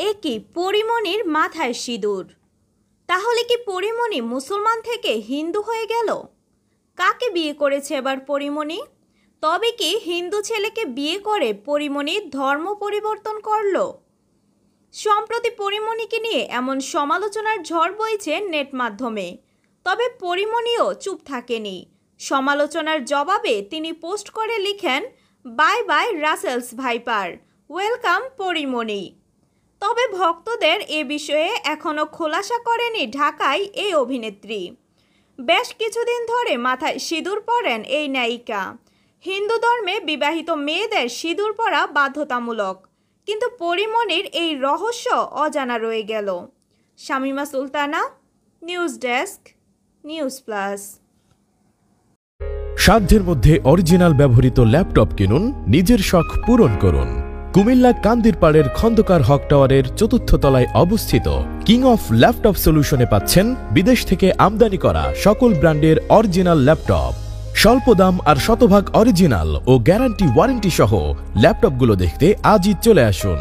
এ কি পরিমণির মাথায় সিঁদুর। তাহলে কি পরিমণি মুসলমান থেকে হিন্দু হয়ে গেল? কাকে বিয়ে করেছে এবার পরিমণি? তবে কি হিন্দু ছেলেকে বিয়ে করে পরিমণি ধর্ম পরিবর্তন করল? সম্প্রতি পরিমণিকে নিয়ে এমন সমালোচনার ঝড় বইছে নেট মাধ্যমে। তবে পরিমণিও চুপ থাকেনি। সমালোচনার জবাবে তিনি পোস্ট করে লিখেন, bye bye Russell's viper, welcome Pori Moni. তবে ভক্তদের এ বিষয়ে এখনও খোলাসা করেনি ঢাকায় এই অভিনেত্রী। বেশ কিছুদিন ধরে মাথায় সিঁদুর পরেন এই নায়িকা। হিন্দু ধর্মে বিবাহিত মেয়েদের সিঁদুর পরা বাধ্যতামূলক, কিন্তু পরিমণির এই রহস্য অজানা রয়ে গেল। Shamima Sultana, news desk, news plus. সাধ্যের মধ্যে অরিজিনাল ব্যবহৃত ল্যাপটপ কিনুন, নিজের শখ পূরণ করুন। কুমিল্লা কান্দিরপাড়ের খন্দকার হক টাওয়ারের ৪র্থ তলায় অবস্থিত কিং অফ ল্যাপটপ সলিউশনে পাচ্ছেন বিদেশ থেকে আমদানি করা সকল ব্র্যান্ডের অরিজিনাল ল্যাপটপ। স্বল্প দাম আর শতভাগ অরিজিনাল ও গ্যারান্টি ওয়ারেন্টি সহ ল্যাপটপগুলো দেখতে আজই চলে আসুন।